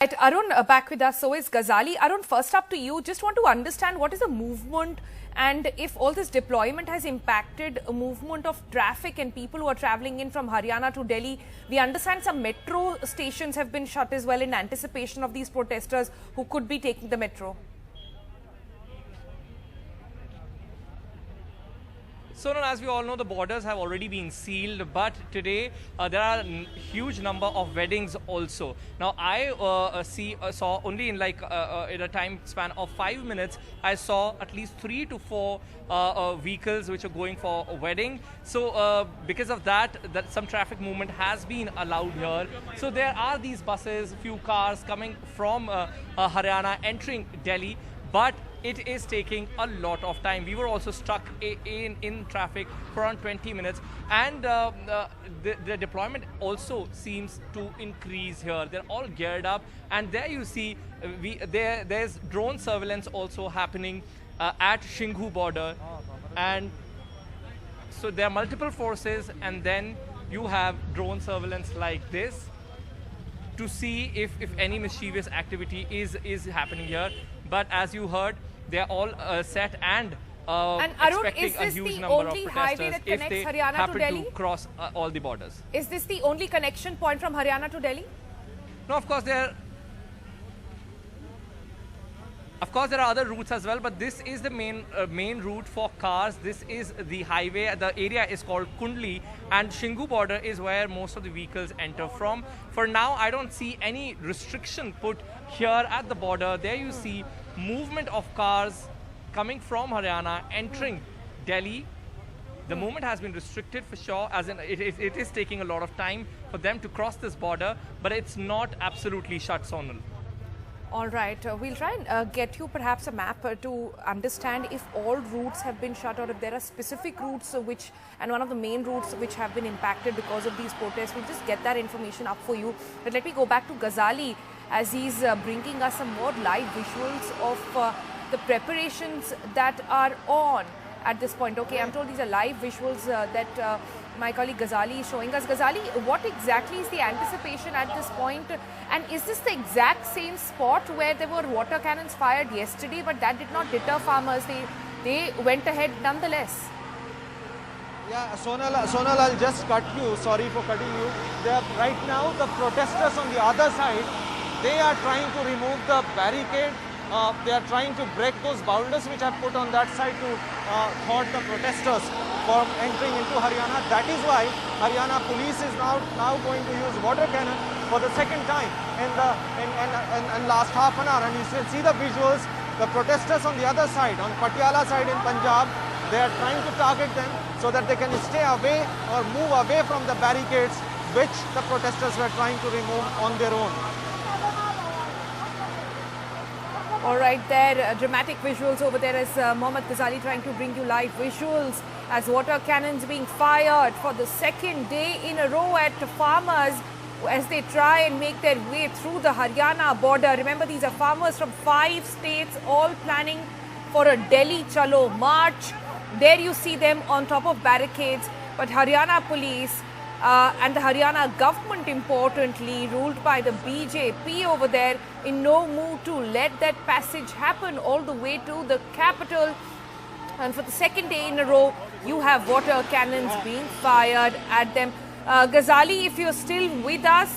Right, Arun, back with us. So is Ghazali. Arun, first up to you. Just want to understand what is the movement and if all this deployment has impacted a movement of traffic and people who are travelling in from Haryana to Delhi. We understand some metro stations have been shut as well in anticipation of these protesters who could be taking the metro. So, as we all know, the borders have already been sealed, but today there are a huge number of weddings also. Now, I saw only in in a time span of 5 minutes, I saw at least 3 to 4 vehicles which are going for a wedding. So, because of that some traffic movement has been allowed here. So, there are these buses, few cars coming from Haryana entering Delhi, but it is taking a lot of time. We were also stuck in traffic for around 20 minutes, and the deployment also seems to increase here. They're all geared up, and there you see there's drone surveillance also happening at Shinghu border, and so there are multiple forces, and then you have drone surveillance like this to see if any mischievous activity is happening here. But as you heard, they're all set and Arun, expecting a huge number of protesters if they happen to cross all the borders. Is this the only connection point from Haryana to Delhi? No, of course there are other routes as well, but this is the main route for cars. This is the highway. The area is called Kundli, and Shinghu border is where most of the vehicles enter from. For now, I don't see any restriction put here at the border. There you see movement of cars coming from Haryana entering Delhi. The movement has been restricted for sure, as in it is taking a lot of time for them to cross this border, but it's not absolutely shut, Sonal. All right, we'll try and get you perhaps a map to understand if all routes have been shut or if there are specific routes and one of the main routes which have been impacted because of these protests. We'll just get that information up for you. But let me go back to Ghazali as he's bringing us some more live visuals of the preparations that are on at this point. Okay, I'm told these are live visuals that my colleague Ghazali is showing us. Ghazali, what exactly is the anticipation at this point? And is this the exact same spot where there were water cannons fired yesterday, but that did not deter farmers? They went ahead nonetheless. Yeah, Sonal, I'll just cut you. Sorry for cutting you. Right now, the protesters on the other side, they are trying to remove the barricade. They are trying to break those boulders which are put on that side to thwart the protesters from entering into Haryana. That is why Haryana police is now going to use water cannon for the second time in last half an hour. And you can see the visuals. The protesters on the other side, on Patiala side in Punjab, they are trying to target them so that they can stay away or move away from the barricades which the protesters were trying to remove on their own. All right, there, dramatic visuals over there as Mohammad Ghazali trying to bring you live visuals as water cannons being fired for the second day in a row at farmers as they try and make their way through the Haryana border. Remember, these are farmers from 5 states all planning for a Delhi Chalo march. There you see them on top of barricades, but Haryana police and the Haryana government, importantly, ruled by the BJP over there, in no mood to let that passage happen all the way to the capital. And for the second day in a row, you have water cannons being fired at them. Ghazali, if you're still with us,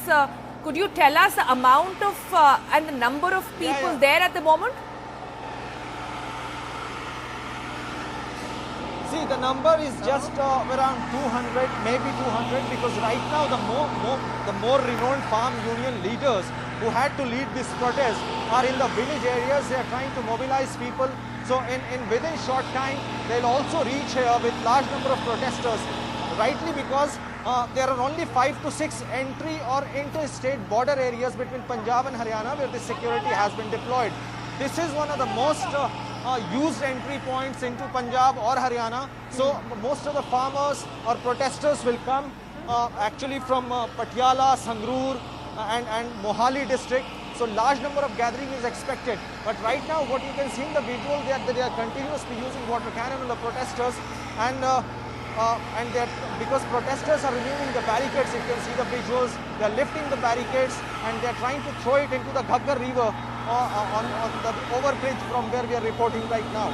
could you tell us the amount of and the number of people there at the moment? See, the number is just around 200, maybe 200, because right now the more renowned farm union leaders who had to lead this protest are in the village areas. They are trying to mobilize people. So within short time, they'll also reach here with large number of protesters, rightly because there are only 5 to 6 entry or interstate border areas between Punjab and Haryana where the security has been deployed. This is one of the most used entry points into Punjab or Haryana. So most of the farmers or protesters will come actually from Patiala, Sangrur and Mohali district. So large number of gathering is expected. But right now what you can see in the visual, they are continuously using water cannon on the protesters, and and because protesters are removing the barricades, you can see the visuals, they are lifting the barricades and they are trying to throw it into the Ghaggar river on the overbridge from where we are reporting right now.